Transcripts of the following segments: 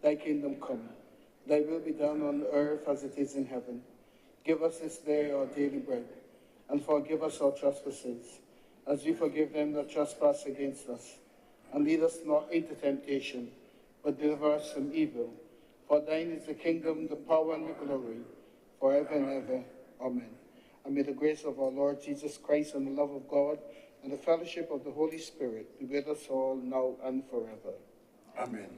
thy kingdom come. Thy will be done on earth as it is in heaven. Give us this day our daily bread, and forgive us our trespasses, as we forgive them that trespass against us. And lead us not into temptation, but deliver us from evil. For thine is the kingdom, the power, and the glory, forever and ever. Amen. And may the grace of our Lord Jesus Christ and the love of God and the fellowship of the Holy Spirit be with us all now and forever. Amen.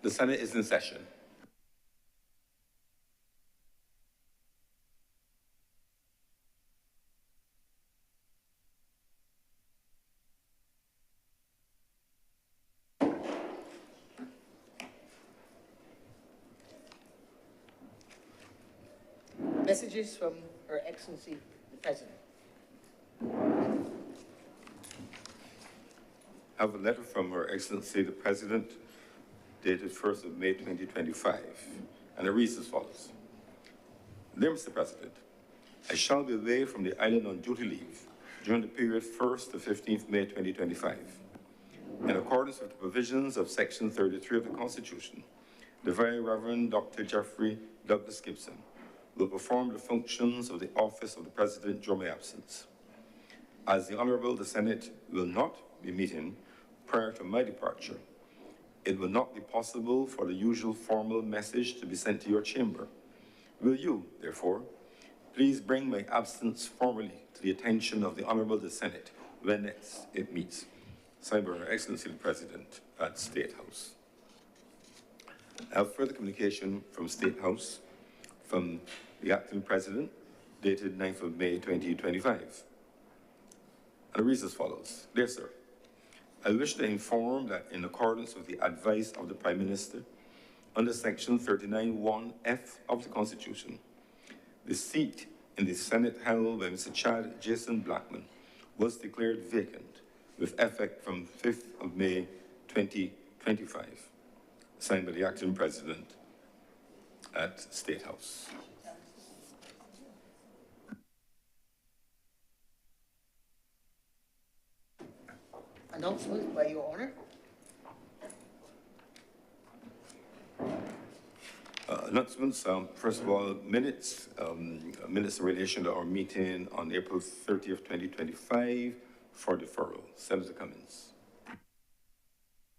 The Senate is in session. Messages from Her Excellency, the President. I have a letter from Her Excellency the President dated 1st of May 2025, and it reads as follows. Dear Mr. President, I shall be away from the island on duty leave during the period 1st to 15th May 2025. In accordance with the provisions of Section 33 of the Constitution, the Very Reverend Dr. Jeffrey Douglas Gibson will perform the functions of the office of the President during my absence. As the Honorable the Senate will not be meeting prior to my departure, it will not be possible for the usual formal message to be sent to your chamber. Will you, therefore, please bring my absence formally to the attention of the Honorable the Senate when next it meets? Signed by Her Excellency the President at State House. I have further communication from State House from the Acting President dated 9th of May 2025. And it reads as follows. Dear Sir, I wish to inform that in accordance with the advice of the Prime Minister, under Section 39(1)(f) of the Constitution, the seat in the Senate held by Mr. Chad Jason Blackman was declared vacant with effect from 5th of May 2025, signed by the Acting President at State House. Announcement by Your Honor. Announcements. First of all, minutes in relation to our meeting on April 30th, 2025 for deferral. Senator Cummins.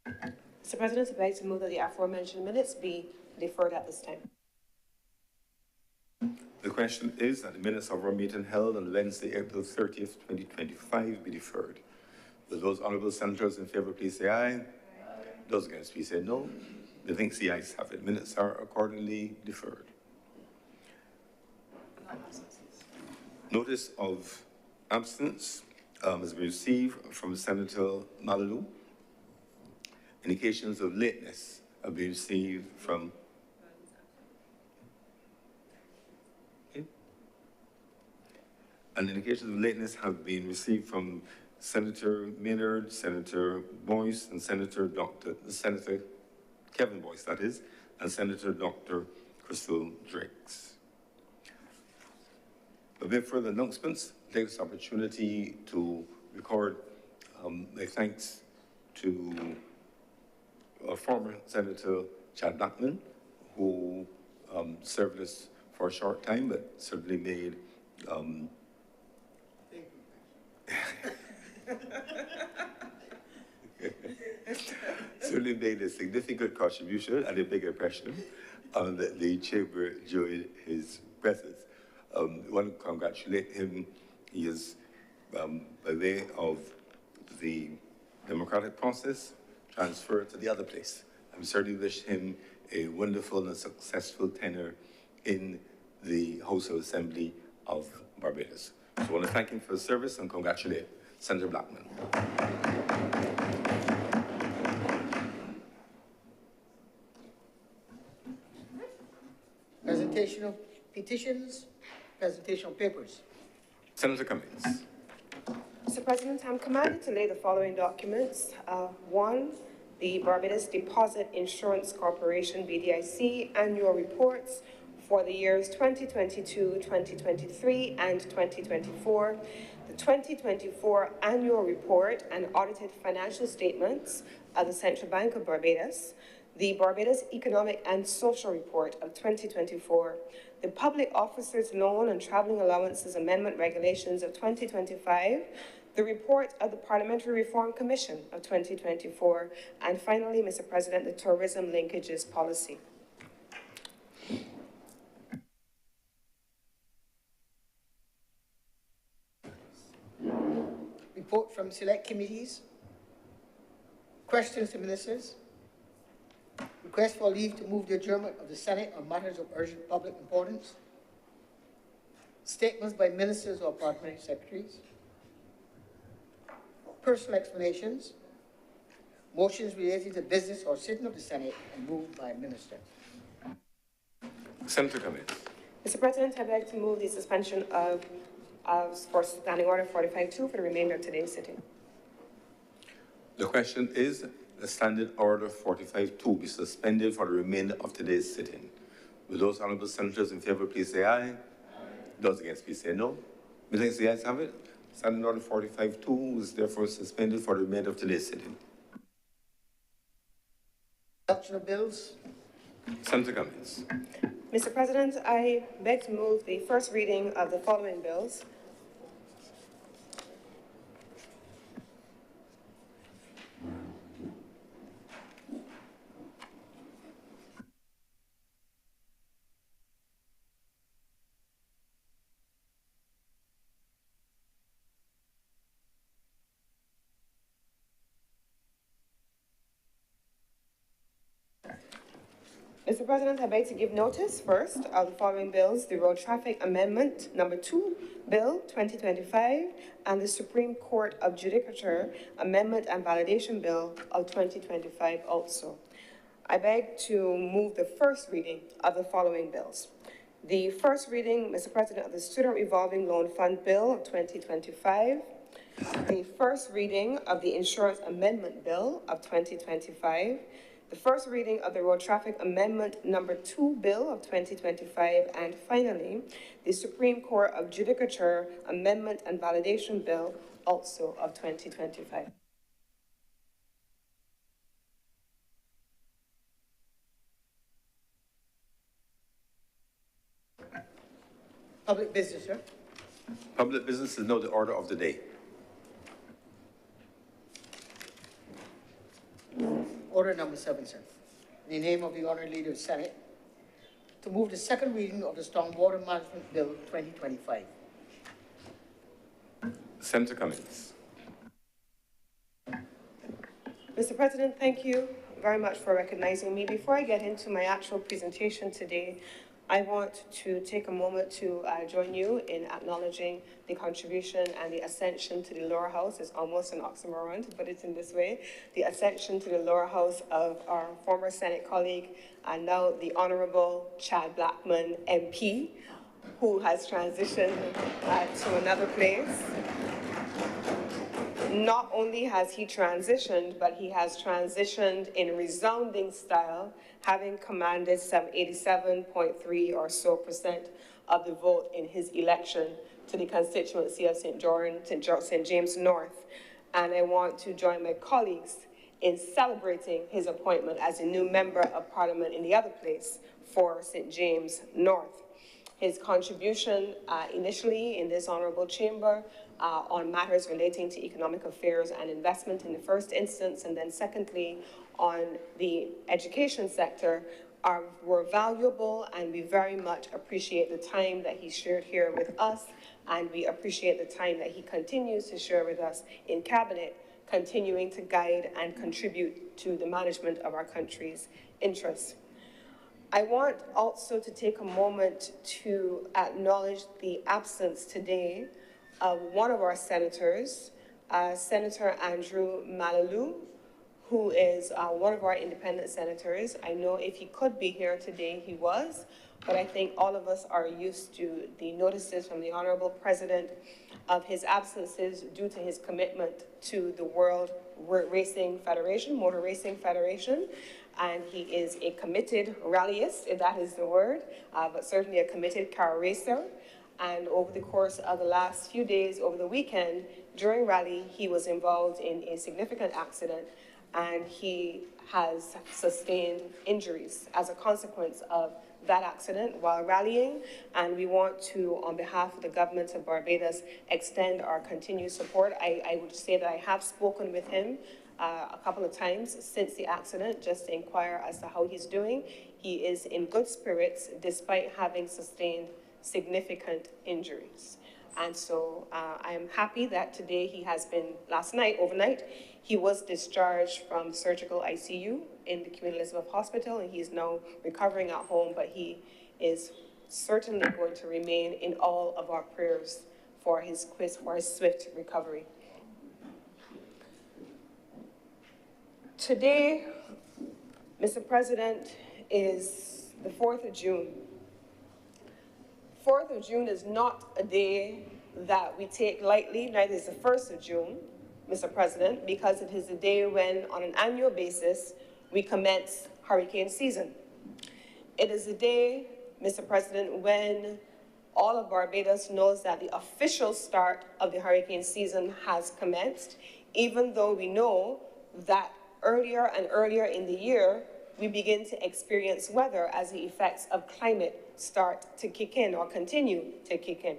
Mr. President, I'd like to move that the aforementioned minutes be deferred at this time. The question is that the minutes of our meeting held on Wednesday, April 30th, 2025 be deferred. Will those honourable senators in favour please say aye? Aye. Those against please say no. The thinks the ayes have it. Minutes are accordingly deferred. Notice of absence has been received from Senator Malalou. Indications of lateness have been received from and indications of lateness have been received from Senator Maynard, Senator Boyce, and Senator Kevin Boyce, that is, and Senator Dr. Crystal Drakes. A bit further announcements, take this opportunity to record a thanks to former Senator Chad Blackman, who served us for a short time, but certainly made certainly made a significant contribution and a big impression on the chamber during his presence. I want to congratulate him. He is, by way of the democratic process, transferred to the other place. I certainly wish him a wonderful and successful tenure in the House of Assembly of Barbados. So I want to thank him for his service and congratulate Senator Blackman. Presentation of petitions, presentation of papers. Senator Cummings. Mr. Mr. President, I'm commanded to lay the following documents. One, the Barbados Deposit Insurance Corporation, BDIC, annual reports for the years 2022, 2023, and 2024. The 2024 annual report and audited financial statements of the Central Bank of Barbados, the Barbados Economic and Social Report of 2024, the Public Officers Loan and Travelling Allowances Amendment Regulations of 2025, the report of the Parliamentary Reform Commission of 2024, and finally, Mr. President, the Tourism Linkages Policy. Report from select committees. Questions to ministers. Request for leave to move the adjournment of the Senate on matters of urgent public importance. Statements by ministers or parliamentary secretaries. Personal explanations. Motions relating to business or sitting of the Senate and moved by minister. Senator Cummings. Mr. President, I'd like to move the suspension for Standing Order 45-2 for the remainder of today's sitting. The question is, the Standing Order 45-2 be suspended for the remainder of today's sitting. Will those honourable senators in favour please say aye? Aye. Those against please say no. Methinks the ayes have it. Standing Order 45-2 is therefore suspended for the remainder of today's sitting. Adoption of bills. Senator Cummings. Mr. President, I beg to move the first reading of the following bills. Mr. President, I beg to give notice first of the following bills: the Road Traffic Amendment Number 2 Bill 2025 and the Supreme Court of Judicature Amendment and Validation Bill of 2025 also. I beg to move the first reading of the following bills. The first reading, Mr. President, of the Student Revolving Loan Fund Bill of 2025, the first reading of the Insurance Amendment Bill of 2025, the first reading of the Road Traffic Amendment Number 2 Bill of 2025, and finally, the Supreme Court of Judicature Amendment and Validation Bill also of 2025. Public business, sir. Public business is now the order of the day. Order number 7, sir. In the name of the Honourable Leader of the Senate, to move the second reading of the Stormwater Management Bill 2025. Senator Cummings. Mr. President, thank you very much for recognizing me. Before I get into my actual presentation today, I want to take a moment to join you in acknowledging the contribution and the ascension to the lower house. It's almost an oxymoron to put it in this way. The ascension to the lower house of our former Senate colleague and now the Honourable Chad Blackman MP, who has transitioned to another place. Not only has he transitioned, but he has transitioned in resounding style, having commanded some 87.3% or so of the vote in his election to the constituency of St. James North. And I want to join my colleagues in celebrating his appointment as a new member of Parliament in the other place for St. James North. His contribution initially in this honourable chamber on matters relating to economic affairs and investment in the first instance, and then secondly on the education sector were valuable, and we very much appreciate the time that he shared here with us, and we appreciate the time that he continues to share with us in Cabinet, continuing to guide and contribute to the management of our country's interests. I want also to take a moment to acknowledge the absence today of one of our senators, Senator Andrew Malalu, who is one of our independent senators. I know if he could be here today, he was, but I think all of us are used to the notices from the Honourable President of his absences due to his commitment to the World Racing Federation, Motor Racing Federation. And he is a committed rallyist, if that is the word, but certainly a committed car racer. And over the course of the last few days, over the weekend, during rally, he was involved in a significant accident, and he has sustained injuries as a consequence of that accident while rallying. And we want to, on behalf of the government of Barbados, extend our continued support. I would say that I have spoken with him a couple of times since the accident, just to inquire as to how he's doing. He is in good spirits despite having sustained significant injuries. And so I am happy that today he has been, last night, overnight, he was discharged from surgical ICU in the Queen Elizabeth Hospital, and he is now recovering at home, but he is certainly going to remain in all of our prayers for his swift recovery. Today, Mr. President, is the 4th of June. 4th of June is not a day that we take lightly, neither is the 1st of June, Mr. President, because it is a day when, on an annual basis, we commence hurricane season. It is a day, Mr. President, when all of Barbados knows that the official start of the hurricane season has commenced, even though we know that earlier and earlier in the year, we begin to experience weather as the effects of climate start to kick in or continue to kick in.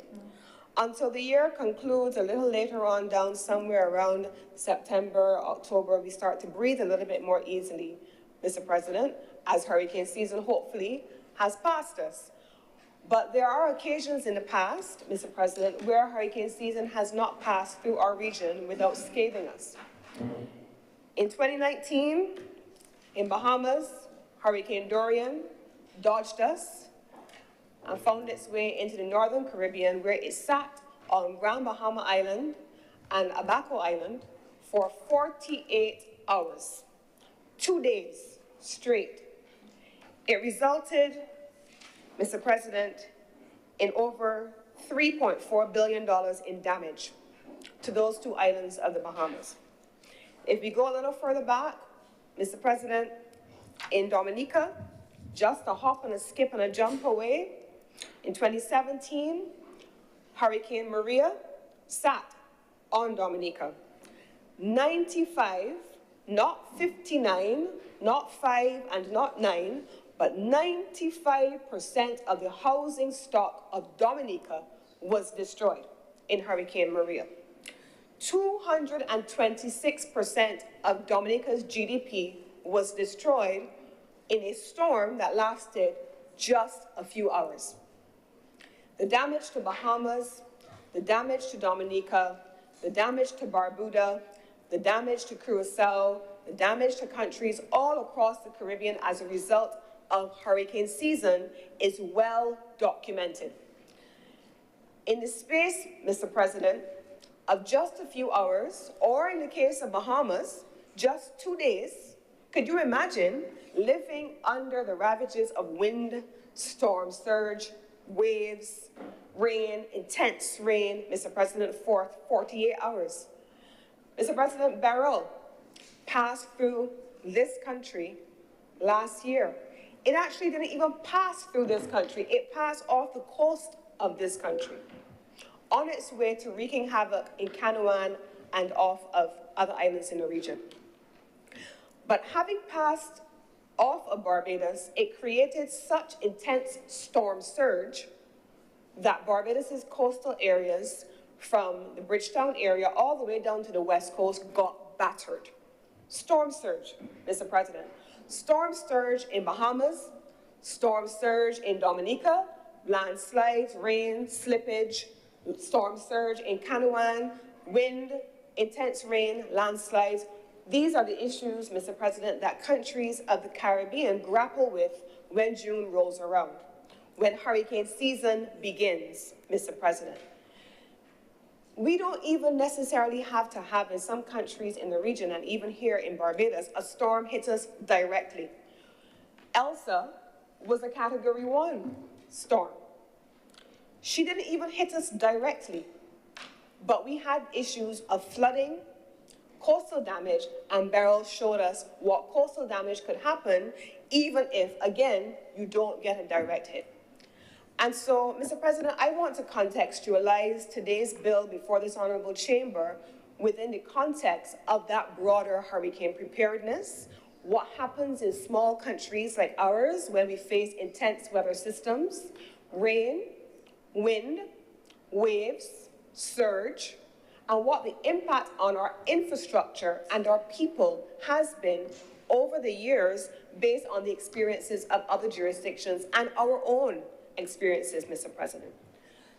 Until the year concludes a little later on, down somewhere around September, October, we start to breathe a little bit more easily, Mr. President, as hurricane season hopefully has passed us. But there are occasions in the past, Mr. President, where hurricane season has not passed through our region without scathing us. In 2019, in Bahamas, Hurricane Dorian dodged us and found its way into the Northern Caribbean, where it sat on Grand Bahama Island and Abaco Island for 48 hours, 2 days straight. It resulted, Mr. President, in over $3.4 billion in damage to those 2 islands of the Bahamas. If we go a little further back, Mr. President, in Dominica, just a hop and a skip and a jump away, in 2017, Hurricane Maria sat on Dominica. 95, not 59, not 5 and not 9, but 95% of the housing stock of Dominica was destroyed in Hurricane Maria. 226% of Dominica's GDP was destroyed in a storm that lasted just a few hours. The damage to Bahamas, the damage to Dominica, the damage to Barbuda, the damage to Curacao, the damage to countries all across the Caribbean as a result of hurricane season is well documented. In the space, Mr. President, of just a few hours, or in the case of Bahamas, just 2 days, could you imagine living under the ravages of wind, storm surge, waves, rain, intense rain, Mr. President, for 48 hours? Mr. President, Beryl passed through this country last year. It actually didn't even pass through this country. It passed off the coast of this country, on its way to wreaking havoc in Canouan and off of other islands in the region. But having passed off of Barbados, it created such intense storm surge that Barbados's coastal areas, from the Bridgetown area all the way down to the west coast, got battered. Storm surge, Mr. President. Storm surge in Bahamas, storm surge in Dominica, landslides, rain, slippage, storm surge in Canouan, wind, intense rain, landslides. These are the issues, Mr. President, that countries of the Caribbean grapple with when June rolls around, when hurricane season begins, Mr. President. We don't even necessarily have to have, in some countries in the region and even here in Barbados, a storm hit us directly. Elsa was a Category 1 storm. She didn't even hit us directly. but we had issues of flooding, coastal damage, and Beryl showed us what coastal damage could happen even if, again, you don't get a direct hit. And so, Mr. President, I want to contextualize today's bill before this honorable chamber within the context of that broader hurricane preparedness. What happens in small countries like ours when we face intense weather systems, rain, wind, waves, surge, and what the impact on our infrastructure and our people has been over the years based on the experiences of other jurisdictions and our own experiences, Mr. President.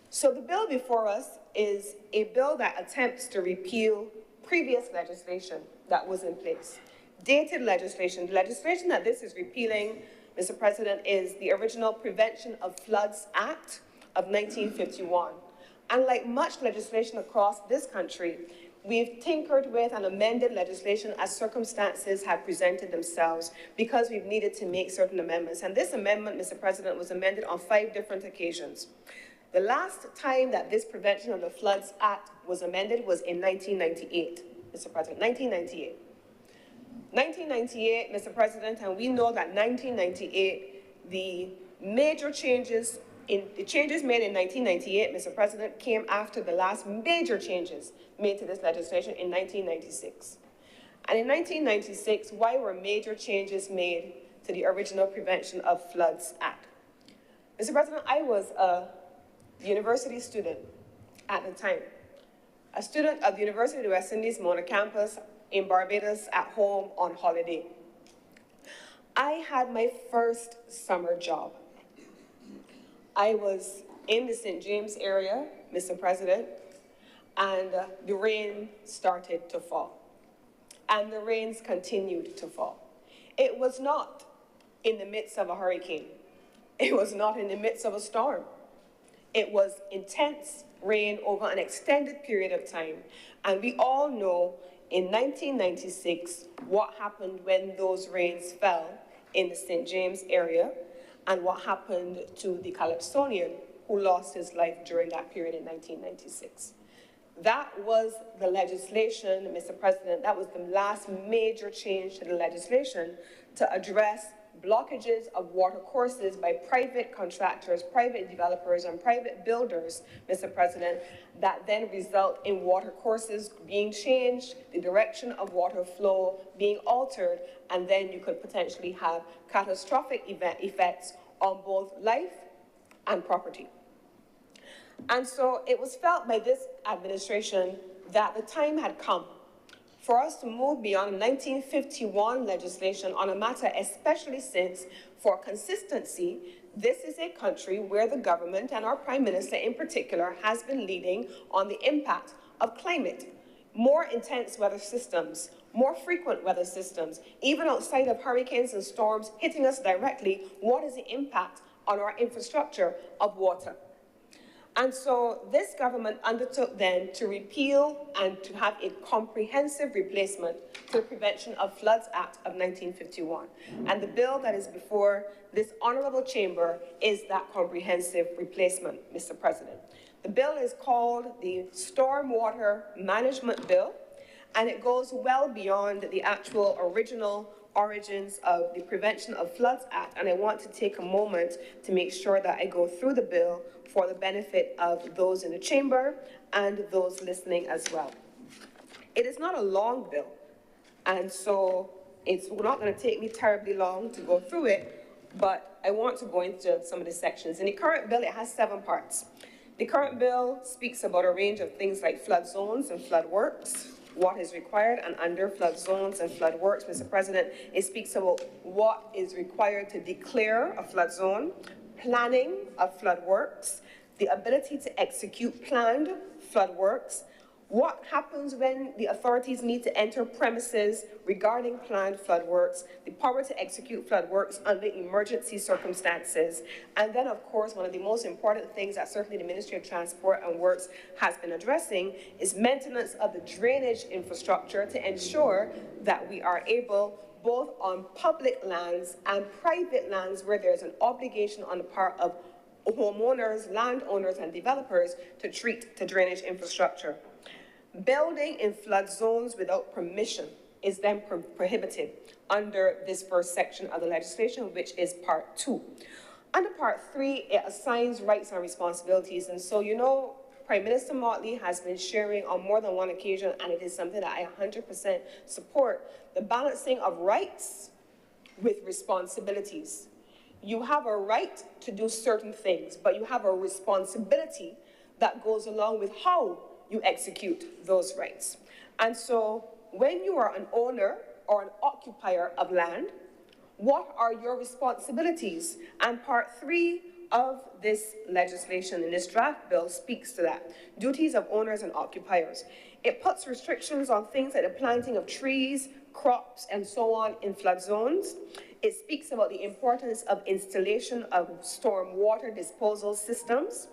So the bill before us is a bill that attempts to repeal previous legislation that was in place. Dated legislation. The legislation that this is repealing, Mr. President, is the original Prevention of Floods Act of 1951. And like much legislation across this country, we've tinkered with and amended legislation as circumstances have presented themselves because we've needed to make certain amendments. And this amendment, Mr. President, was amended on 5 different occasions. The last time that this Prevention of the Floods Act was amended was in 1998, Mr. President, 1998. 1998, Mr. President, and we know that 1998, the major changes the changes made in 1998, Mr. President, came after the last major changes made to this legislation in 1996. And in 1996, why were major changes made to the original Prevention of Floods Act? Mr. President, I was a university student at the time, a student of the University of the West Indies Mona campus in Barbados at home on holiday. I had my first summer job. I was in the St. James area, Mr. President, and the rain started to fall. And the rains continued to fall. It was not in the midst of a hurricane. It was not in the midst of a storm. It was intense rain over an extended period of time. And we all know in 1996 what happened when those rains fell in the St. James area, and what happened to the Calypsonian who lost his life during that period in 1996. That was the legislation, Mr. President, that was the last major change to the legislation to address blockages of water courses by private contractors, private developers, and private builders, Mr. President, that then result in water courses being changed, the direction of water flow being altered, and then you could potentially have catastrophic effects on both life and property. And so it was felt by this administration that the time had come for us to move beyond 1951 legislation on a matter, especially since, for consistency, this is a country where the government and our Prime Minister in particular has been leading on the impact of climate. More intense weather systems, more frequent weather systems, even outside of hurricanes and storms hitting us directly, what is the impact on our infrastructure of water? And so this government undertook then to repeal and to have a comprehensive replacement to the Prevention of Floods Act of 1951. And the bill that is before this honorable chamber is that comprehensive replacement, Mr. President. The bill is called the Stormwater Management Bill, and it goes well beyond the actual original origins of the Prevention of Floods Act, and I want to take a moment to make sure that I go through the bill for the benefit of those in the chamber and those listening as well. It is not a long bill, and so it's not going to take me terribly long to go through it, but I want to go into some of the sections. In the current bill, it has 7 parts. The current bill speaks about a range of things like flood zones and flood works, what is required and under flood zones and flood works, Mr. President. It speaks about what is required to declare a flood zone, planning of flood works, the ability to execute planned flood works, what happens when the authorities need to enter premises regarding planned flood works, the power to execute flood works under emergency circumstances, and then, of course, one of the most important things that certainly the Ministry of Transport and Works has been addressing is maintenance of the drainage infrastructure to ensure that we are able, both on public lands and private lands where there's an obligation on the part of homeowners, landowners, and developers to treat to drainage infrastructure. Building in flood zones without permission is then prohibited under this first section of the legislation, which is Part 2. Under Part 3, it assigns rights and responsibilities. And so, you know, Prime Minister Motley has been sharing on more than one occasion, and it is something that I 100% support, the balancing of rights with responsibilities. You have a right to do certain things, but you have a responsibility that goes along with how you execute those rights. And so when you are an owner or an occupier of land, what are your responsibilities? And Part 3 of this legislation in this draft bill speaks to that. Duties of owners and occupiers. It puts restrictions on things like the planting of trees, crops, and so on in flood zones. It speaks about the importance of installation of storm water disposal systems.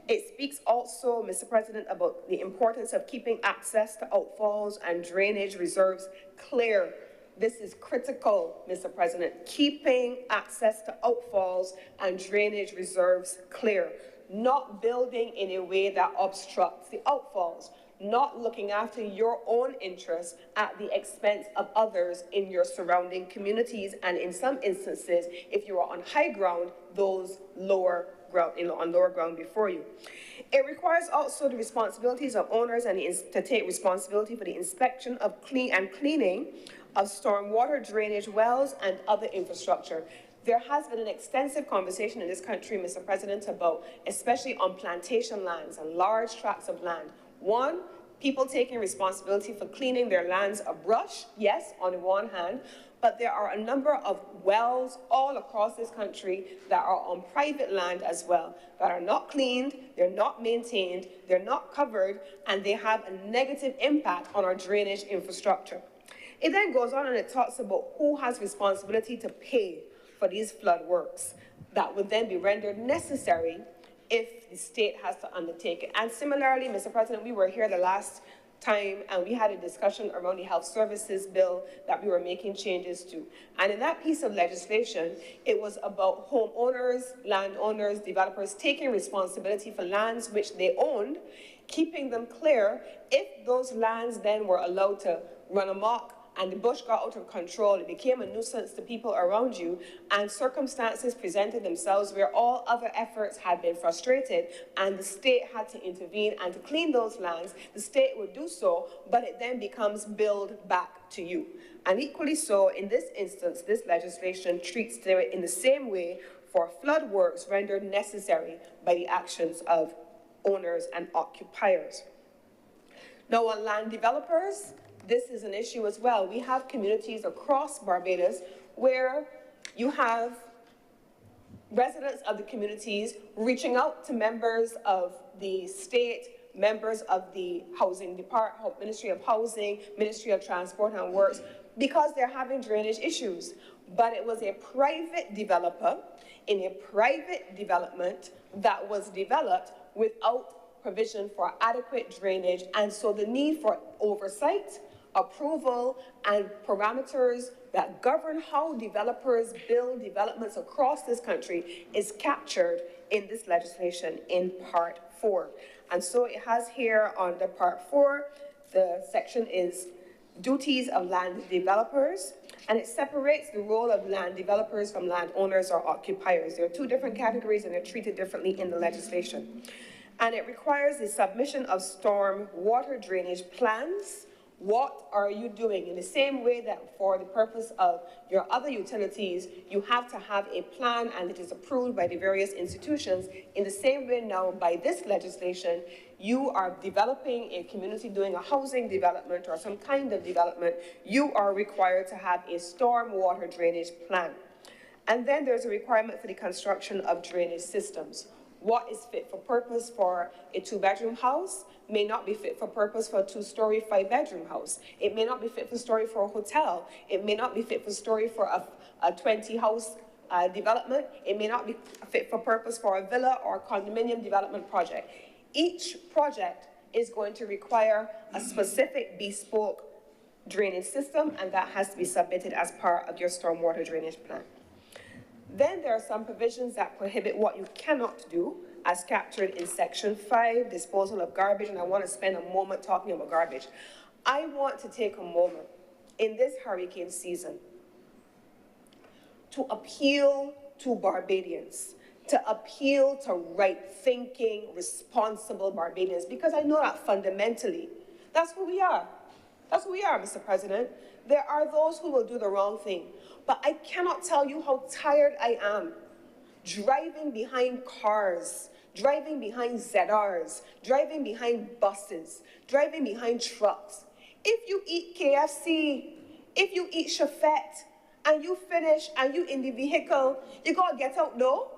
It speaks also, Mr. President, about the importance of keeping access to outfalls and drainage reserves clear. This is critical, Mr. President, keeping access to outfalls and drainage reserves clear, not building in a way that obstructs the outfalls, not looking after your own interests at the expense of others in your surrounding communities, and in some instances, if you are on high ground, those lower ground, on lower ground before you. It requires also the responsibilities of owners and to take responsibility for the inspection of cleaning of stormwater drainage wells and other infrastructure. There has been an extensive conversation in this country, Mr. President, about, especially on plantation lands and large tracts of land. One, people taking responsibility for cleaning their lands of brush, yes, on the one hand, but there are a number of wells all across this country that are on private land as well, that are not cleaned, they're not maintained, they're not covered, and they have a negative impact on our drainage infrastructure. It then goes on and it talks about who has responsibility to pay for these flood works that would then be rendered necessary if the state has to undertake it. And similarly, Mr. President, we were here the last time and we had a discussion around the health services bill that we were making changes to. And in that piece of legislation, it was about homeowners, landowners, developers taking responsibility for lands which they owned, keeping them clear. If those lands then were allowed to run amok and the bush got out of control, it became a nuisance to people around you, and circumstances presented themselves where all other efforts had been frustrated, and the state had to intervene and to clean those lands, the state would do so, but it then becomes billed back to you. And equally so, in this instance, this legislation treats it in the same way for flood works rendered necessary by the actions of owners and occupiers. Now, on land developers, this is an issue as well. We have communities across Barbados where you have residents of the communities reaching out to members of the state, members of the Housing Department, Ministry of Housing, Ministry of Transport and Works, because they're having drainage issues. But it was a private developer in a private development that was developed without provision for adequate drainage, and so the need for oversight, approval, and parameters that govern how developers build developments across this country is captured in this legislation in Part 4. And so it has here under Part 4, the section is duties of land developers, and it separates the role of land developers from landowners or occupiers. There are two different categories and they're treated differently in the legislation. And it requires the submission of storm water drainage plans. What are you doing? In the same way that for the purpose of your other utilities, you have to have a plan and it is approved by the various institutions. In the same way now, by this legislation, you are developing a community, doing a housing development or some kind of development, you are required to have a storm water drainage plan. And then there's a requirement for the construction of drainage systems. What is fit for purpose for a 2-bedroom house may not be fit for purpose for a 2-story, 5-bedroom house. It may not be fit for story for a hotel. It may not be fit for story for a 20-house development. It may not be fit for purpose for a villa or a condominium development project. Each project is going to require a specific bespoke drainage system, and that has to be submitted as part of your stormwater drainage plan. Then there are some provisions that prohibit what you cannot do, as captured in Section 5, disposal of garbage, and I want to spend a moment talking about garbage. I want to take a moment in this hurricane season to appeal to Barbadians, to appeal to right-thinking, responsible Barbadians, because I know that fundamentally, that's who we are. That's who we are, Mr. President. There are those who will do the wrong thing, but I cannot tell you how tired I am driving behind cars, driving behind ZRs, driving behind buses, driving behind trucks. If you eat KFC, if you eat Chafette, and you finish and you in the vehicle, you gotta get out, no?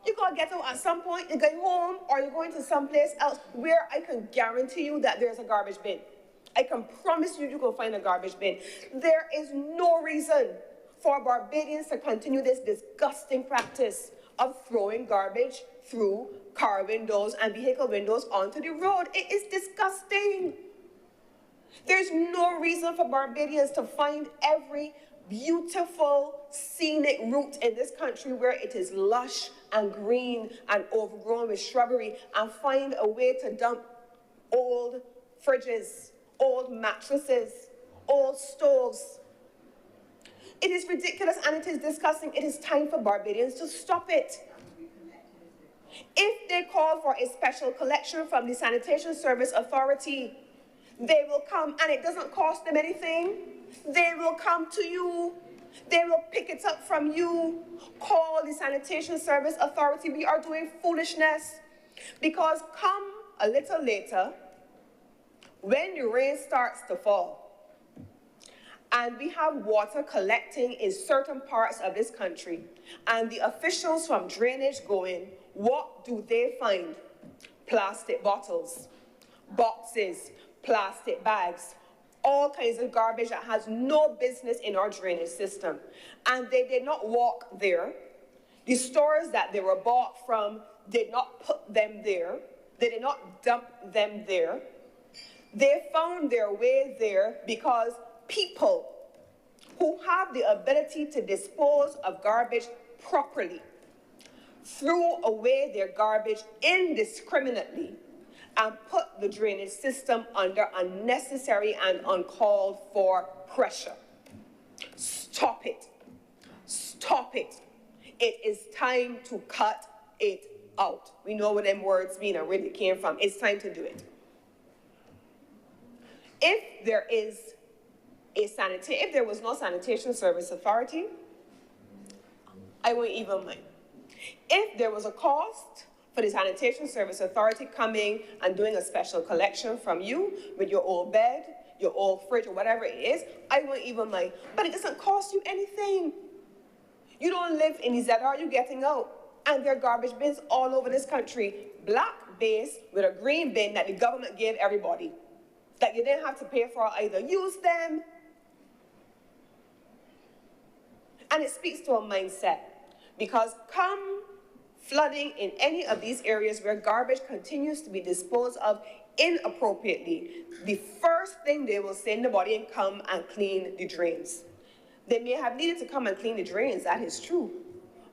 You gotta get out at some point, you're going home or you're going to someplace else where I can guarantee you that there's a garbage bin. I can promise you you can find a garbage bin. There is no reason for Barbadians to continue this disgusting practice of throwing garbage through car windows and vehicle windows onto the road. It is disgusting. There's no reason for Barbadians to find every beautiful scenic route in this country where it is lush and green and overgrown with shrubbery and find a way to dump old fridges, old mattresses, old stoves. It is ridiculous and it is disgusting. It is time for Barbadians to stop it. If they call for a special collection from the Sanitation Service Authority, they will come and it doesn't cost them anything. They will come to you. They will pick it up from you. Call the Sanitation Service Authority. We are doing foolishness because come a little later, when the rain starts to fall, and we have water collecting in certain parts of this country, and the officials from drainage go in, what do they find? Plastic bottles, boxes, plastic bags, all kinds of garbage that has no business in our drainage system. And they did not walk there. The stores that they were bought from did not put them there. They did not dump them there. They found their way there because people who have the ability to dispose of garbage properly threw away their garbage indiscriminately and put the drainage system under unnecessary and uncalled for pressure. Stop it. Stop it. It is time to cut it out. We know what them words mean and where they came from. It's time to do it. If there was no Sanitation Service Authority, I wouldn't even mind. If there was a cost for the Sanitation Service Authority coming and doing a special collection from you with your old bed, your old fridge, or whatever it is, I wouldn't even mind. But it doesn't cost you anything. You don't live in the ZR, you're getting out. And there are garbage bins all over this country, black base with a green bin that the government gave everybody, that you didn't have to pay for either. Use them. And it speaks to a mindset, because come flooding in any of these areas where garbage continues to be disposed of inappropriately, the first thing they will send the body and come and clean the drains. They may have needed to come and clean the drains, that is true,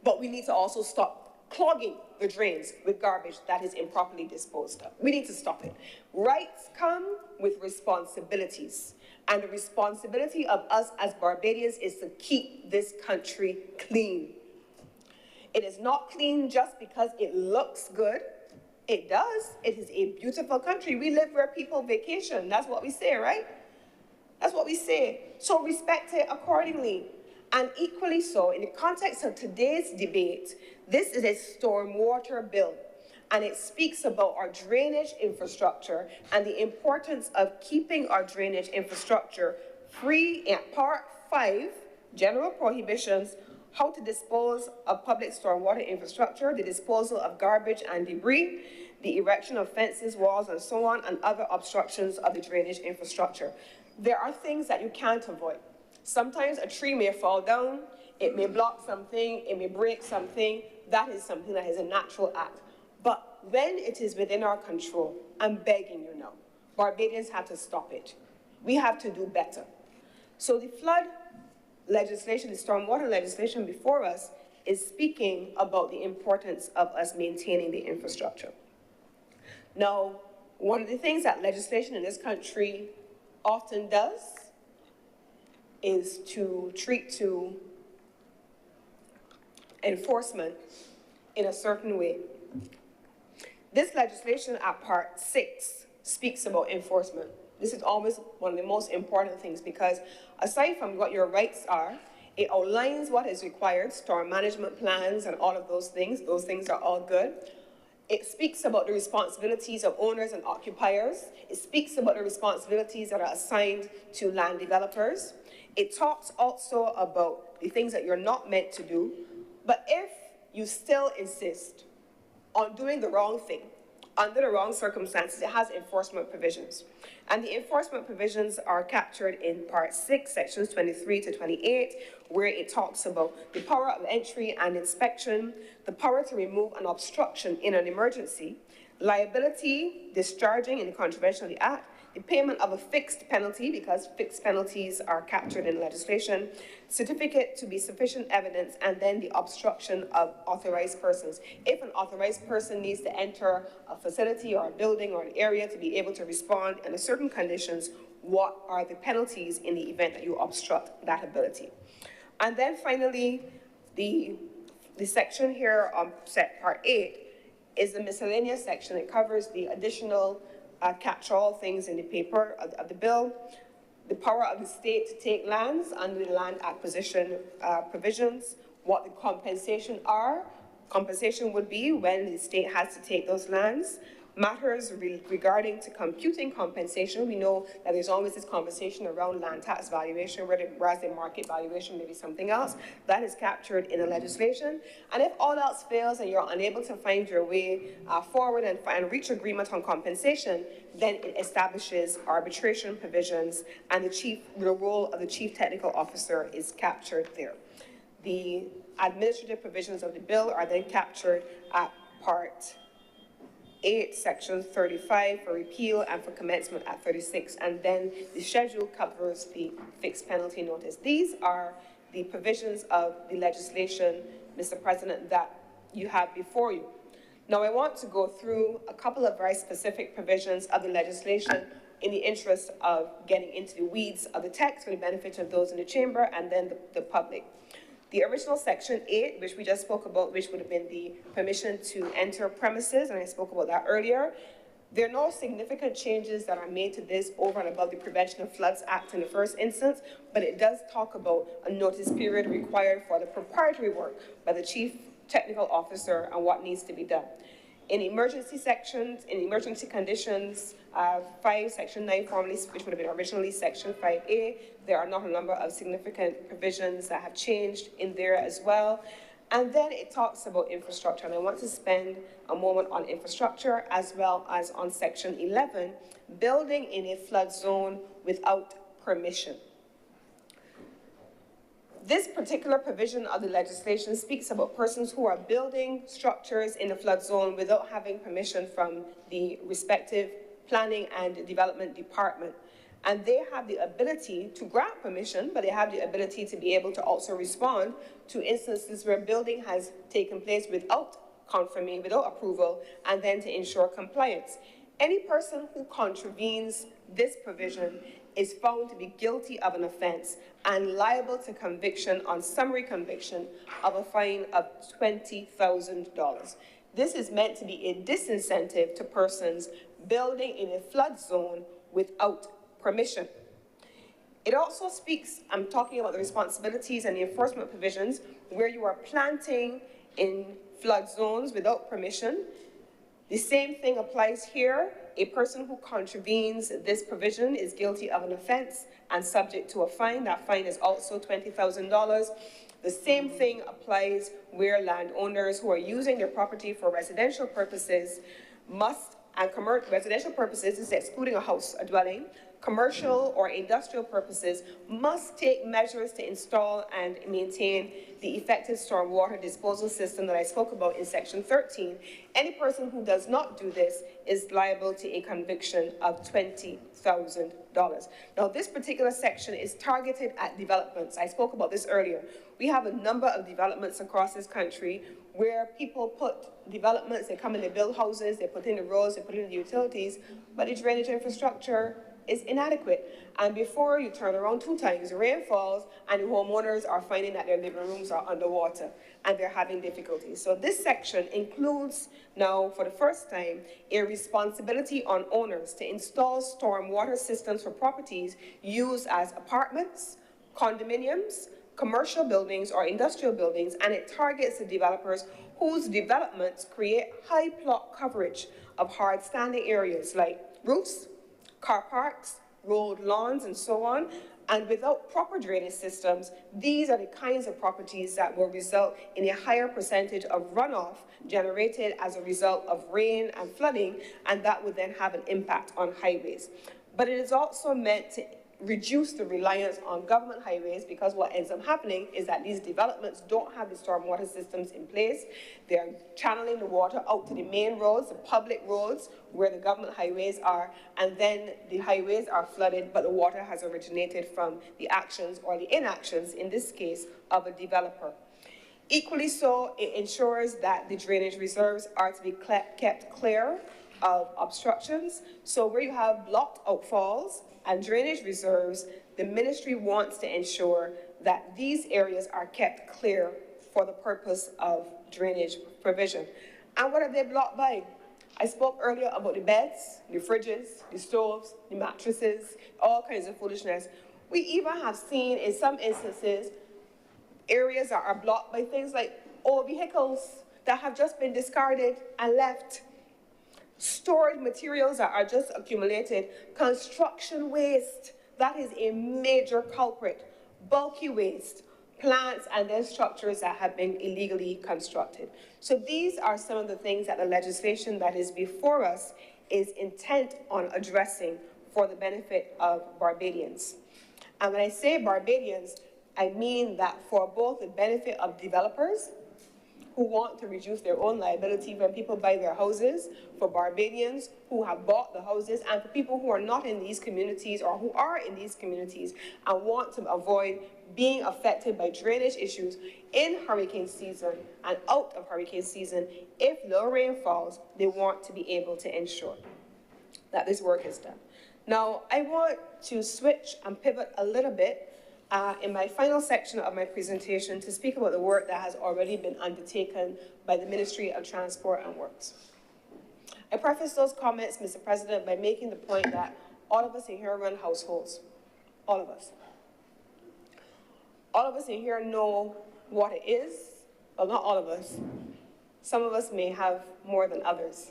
but we need to also stop clogging the drains with garbage that is improperly disposed of. We need to stop it. Rights come with responsibilities, and the responsibility of us as Barbadians is to keep this country clean. It is not clean just because it looks good. It does. It is a beautiful country. We live where people vacation. That's what we say, right? That's what we say. So respect it accordingly. And equally so, in the context of today's debate, this is a stormwater bill. And it speaks about our drainage infrastructure and the importance of keeping our drainage infrastructure free. In Part 5, General Prohibitions, how to dispose of public stormwater infrastructure, the disposal of garbage and debris, the erection of fences, walls, and so on, and other obstructions of the drainage infrastructure. There are things that you can't avoid. Sometimes a tree may fall down, it may block something, it may break something. That is something that is a natural act. But when it is within our control, I'm begging you now, Barbadians have to stop it. We have to do better. So the flood legislation, the stormwater legislation before us, is speaking about the importance of us maintaining the infrastructure. Now, one of the things that legislation in this country often does is to treat to enforcement in a certain way. This legislation at Part 6 speaks about enforcement. This is always one of the most important things because aside from what your rights are, it outlines what is required, storm management plans and all of those things. Those things are all good. It speaks about the responsibilities of owners and occupiers. It speaks about the responsibilities that are assigned to land developers. It talks also about the things that you're not meant to do. But if you still insist on doing the wrong thing, under the wrong circumstances, it has enforcement provisions. And the enforcement provisions are captured in Part 6, Sections 23 to 28, where it talks about the power of entry and inspection, the power to remove an obstruction in an emergency, liability, discharging in the contravention of the Act, the payment of a fixed penalty, because fixed penalties are captured in legislation, certificate to be sufficient evidence, and then the obstruction of authorized persons. If an authorized person needs to enter a facility or a building or an area to be able to respond under certain conditions, what are the penalties in the event that you obstruct that ability? And then finally, the section here on Part 8 is the miscellaneous section. It covers the additional catch-all things in the paper of the bill, the power of the state to take lands under the land acquisition provisions, what the compensation would be when the state has to take those lands, matters regarding to computing compensation. We know that there's always this conversation around land tax valuation, whereas the market valuation may be something else. That is captured in the legislation. And if all else fails and you're unable to find your way forward and reach agreement on compensation, then it establishes arbitration provisions, and the role of the chief technical officer is captured there. The administrative provisions of the bill are then captured at Part 8, Section 35 for repeal and for commencement at 36, and then the schedule covers the fixed penalty notice. These are the provisions of the legislation, Mr. President, that you have before you. Now, I want to go through a couple of very specific provisions of the legislation in the interest of getting into the weeds of the text for the benefit of those in the chamber and then the public. The original Section 8, which we just spoke about, which would have been the permission to enter premises, and I spoke about that earlier, there are no significant changes that are made to this over and above the Prevention of Floods Act in the first instance, but it does talk about a notice period required for the preparatory work by the Chief Technical Officer and what needs to be done. In emergency sections, in emergency conditions, 5, Section 9, formerly, which would have been originally Section 5A, there are not a number of significant provisions that have changed in there as well. And then it talks about infrastructure, and I want to spend a moment on infrastructure as well as on Section 11, building in a flood zone without permission. This particular provision of the legislation speaks about persons who are building structures in the flood zone without having permission from the respective planning and development department. And they have the ability to grant permission, but they have the ability to be able to also respond to instances where building has taken place without confirming, without approval, and then to ensure compliance. Any person who contravenes this provision is found to be guilty of an offense and liable to conviction on summary conviction of a fine of $20,000. This is meant to be a disincentive to persons building in a flood zone without permission. It also speaks, I'm talking about the responsibilities and the enforcement provisions where you are planting in flood zones without permission. The same thing applies here. A person who contravenes this provision is guilty of an offense and subject to a fine. That fine is also $20,000. The same thing applies where landowners who are using their property for residential purposes must, and residential purposes is excluding a house, a dwelling, commercial or industrial purposes must take measures to install and maintain the effective stormwater disposal system that I spoke about in section 13. Any person who does not do this is liable to a conviction of $20,000. Now, this particular section is targeted at developments. I spoke about this earlier. We have a number of developments across this country where people put developments, they come in, they build houses, they put in the roads, they put in the utilities, but the drainage infrastructure is inadequate. And before you turn around 2 times, the rain falls and the homeowners are finding that their living rooms are underwater and they're having difficulties. So this section includes now, for the first time, a responsibility on owners to install stormwater systems for properties used as apartments, condominiums, commercial buildings or industrial buildings, and it targets the developers whose developments create high plot coverage of hard standing areas like roofs, car parks, road lawns, and so on. And without proper drainage systems, these are the kinds of properties that will result in a higher percentage of runoff generated as a result of rain and flooding, and that would then have an impact on highways. But it is also meant to reduce the reliance on government highways, because what ends up happening is that these developments don't have the stormwater systems in place. They're channeling the water out to the main roads, the public roads, where the government highways are, and then the highways are flooded, but the water has originated from the actions or the inactions, in this case, of a developer. Equally so, it ensures that the drainage reserves are to be kept clear of obstructions. So where you have blocked outfalls and drainage reserves, the ministry wants to ensure that these areas are kept clear for the purpose of drainage provision. And what are they blocked by? I spoke earlier about the beds, the fridges, the stoves, the mattresses, all kinds of foolishness. We even have seen, in some instances, areas that are blocked by things like old vehicles that have just been discarded and left. Stored materials that are just accumulated, construction waste, that is a major culprit, bulky waste, plants and then structures that have been illegally constructed. So these are some of the things that the legislation that is before us is intent on addressing for the benefit of Barbadians. And when I say Barbadians, I mean that for both the benefit of developers who want to reduce their own liability when people buy their houses, for Barbadians who have bought the houses, and for people who are not in these communities or who are in these communities and want to avoid being affected by drainage issues in hurricane season and out of hurricane season. If low rain falls, they want to be able to ensure that this work is done. Now, I want to switch and pivot a little bit in my final section of my presentation to speak about the work that has already been undertaken by the Ministry of Transport and Works. I preface those comments, Mr. President, by making the point that all of us in here run households. All of us. All of us in here know what it is. Well, not all of us. Some of us may have more than others.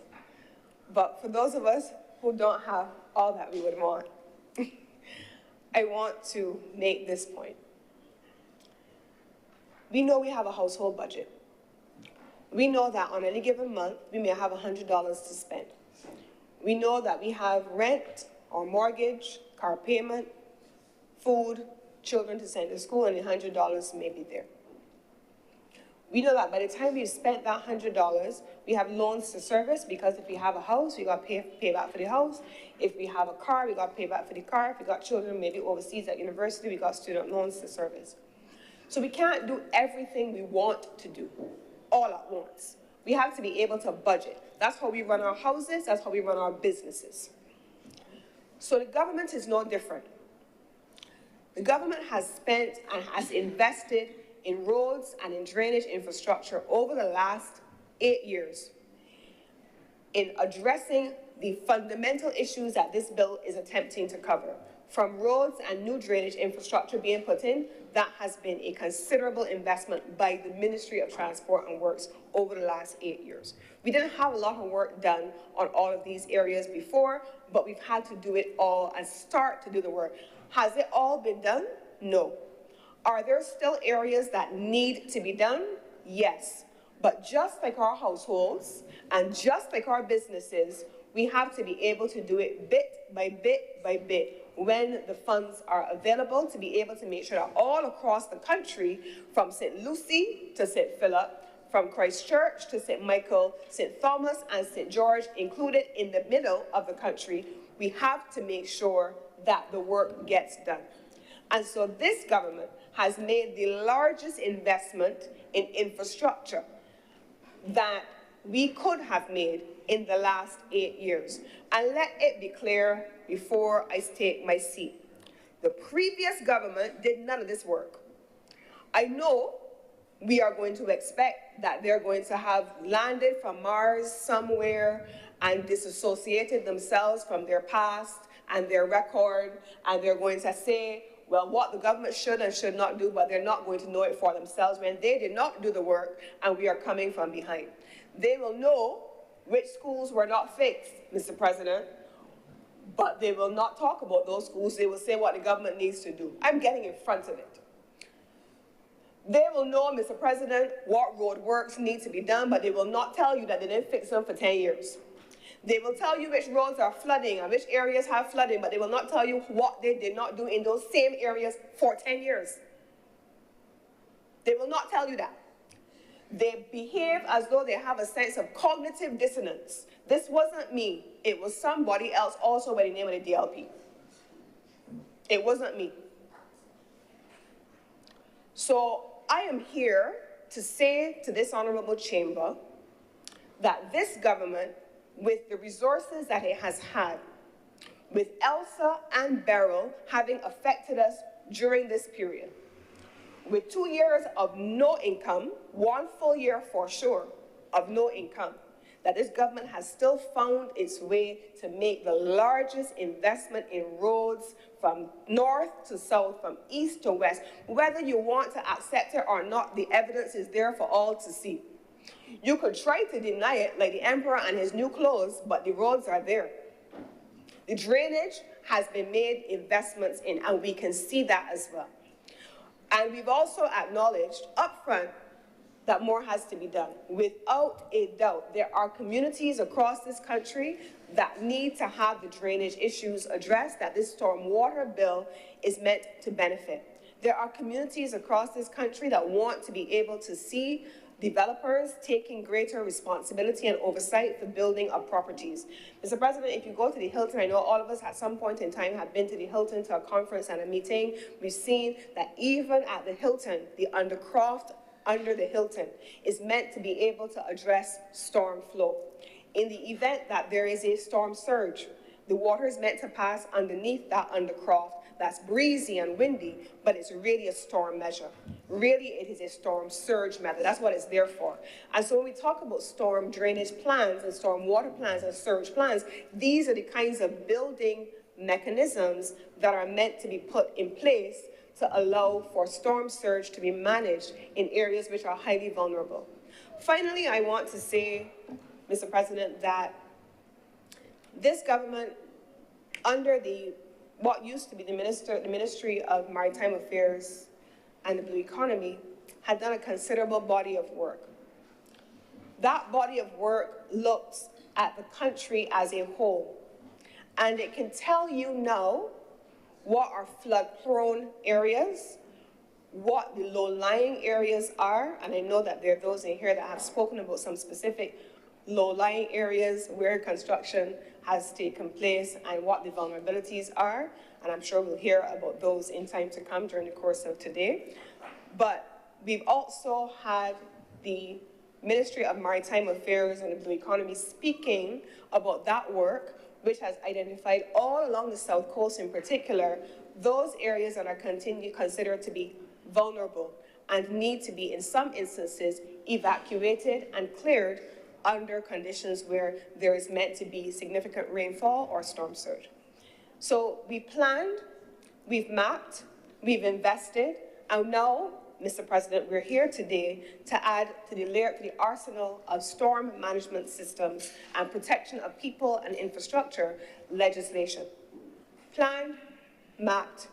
But for those of us who don't have all that we would want, I want to make this point. We know we have a household budget. We know that on any given month, we may have $100 to spend. We know that we have rent or mortgage, car payment, food, children to send to school, and $100 may be there. We know that by the time we've spent that $100, we have loans to service, because if we have a house, we got to pay back for the house. If we have a car, we got to pay back for the car. If we got children maybe overseas at university, we got student loans to service. So we can't do everything we want to do all at once. We have to be able to budget. That's how we run our houses. That's how we run our businesses. So the government is no different. The government has spent and has invested in roads and in drainage infrastructure over the last 8 years in addressing the fundamental issues that this bill is attempting to cover. From roads and new drainage infrastructure being put in, that has been a considerable investment by the Ministry of Transport and Works over the last 8 years. We didn't have a lot of work done on all of these areas before, but we've had to do it all and start to do the work. Has it all been done? No. Are there still areas that need to be done? Yes. But just like our households and just like our businesses, we have to be able to do it bit by bit by bit, when the funds are available to be able to make sure that all across the country, from St. Lucie to St. Philip, from Christchurch to St. Michael, St. Thomas, and St. George, included in the middle of the country, we have to make sure that the work gets done. And so this government has made the largest investment in infrastructure that we could have made in the last 8 years. And let it be clear before I take my seat. The previous government did none of this work. I know we are going to expect that they're going to have landed from Mars somewhere and disassociated themselves from their past and their record, and they're going to say, well, what the government should and should not do, but they're not going to know it for themselves when they did not do the work and we are coming from behind. They will know which schools were not fixed, Mr. President, but they will not talk about those schools. They will say what the government needs to do. I'm getting in front of it. They will know, Mr. President, what road works need to be done, but they will not tell you that they didn't fix them for 10 years. They will tell you which roads are flooding and which areas have flooding, but they will not tell you what they did not do in those same areas for 10 years. They will not tell you that. They behave as though they have a sense of cognitive dissonance. This wasn't me. It was somebody else also by the name of the DLP. It wasn't me. So I am here to say to this honorable chamber that this government, with the resources that it has had, with Elsa and Beryl having affected us during this period, with 2 years of no income, 1 full year for sure of no income, that this government has still found its way to make the largest investment in roads from north to south, from east to west. Whether you want to accept it or not, the evidence is there for all to see. You could try to deny it like the emperor and his new clothes, but the roads are there. The drainage has been made investments in, and we can see that as well. And we've also acknowledged upfront that more has to be done. Without a doubt, there are communities across this country that need to have the drainage issues addressed, that this stormwater bill is meant to benefit. There are communities across this country that want to be able to see developers taking greater responsibility and oversight for building of properties. Mr. President, if you go to the Hilton, I know all of us at some point in time have been to the Hilton to a conference and a meeting. We've seen that even at the Hilton, the undercroft under the Hilton is meant to be able to address storm flow. In the event that there is a storm surge, the water is meant to pass underneath that undercroft that's breezy and windy, but it's really a storm measure. Really, it is a storm surge method. That's what it's there for. And so when we talk about storm drainage plans and storm water plans and surge plans, these are the kinds of building mechanisms that are meant to be put in place to allow for storm surge to be managed in areas which are highly vulnerable. Finally, I want to say, Mr. President, that this government, under what used to be the Ministry of Maritime Affairs and the Blue Economy, had done a considerable body of work. That body of work looks at the country as a whole, and it can tell you now what are flood-prone areas, what the low-lying areas are, and I know that there are those in here that have spoken about some specific low-lying areas where construction has taken place and what the vulnerabilities are, and I'm sure we'll hear about those in time to come during the course of today. But we've also had the Ministry of Maritime Affairs and the Blue Economy speaking about that work, which has identified all along the South Coast in particular, those areas that are considered to be vulnerable and need to be, in some instances, evacuated and cleared under conditions where there is meant to be significant rainfall or storm surge. So we planned, we've mapped, we've invested, and now, Mr. President, we're here today to add to the arsenal of storm management systems and protection of people and infrastructure legislation. Planned, mapped,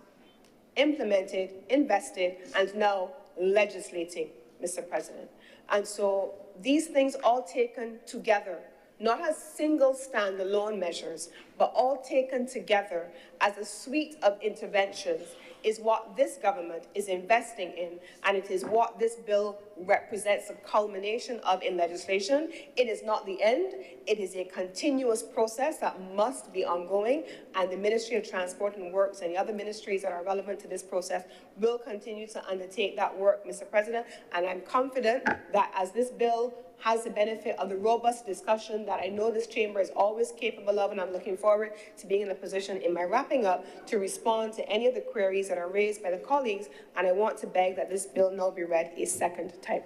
implemented, invested, and now legislating, Mr. President. And so these things all taken together not as single standalone measures, but all taken together as a suite of interventions, is what this government is investing in, and it is what this bill represents a culmination of in legislation. It is not the end. It is a continuous process that must be ongoing, and the Ministry of Transport and Works and the other ministries that are relevant to this process will continue to undertake that work, Mr. President, and I'm confident that as this bill has the benefit of the robust discussion that I know this chamber is always capable of, and I'm looking forward to being in a position in my wrapping up to respond to any of the queries that are raised by the colleagues, and I want to beg that this bill now be read a second time.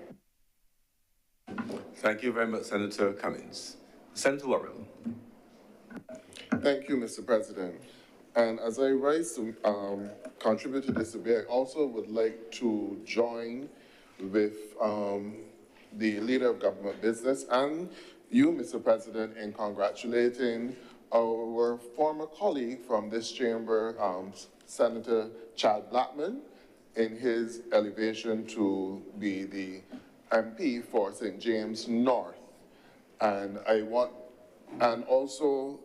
Thank you very much, Senator Cummings. Senator Laurel. Thank you, Mr. President. And as I rise to contribute to this debate, I also would like to join with the Leader of Government Business and you, Mr. President, in congratulating our former colleague from this chamber, Senator Chad Blackman, in his elevation to be the MP for St. James North. And also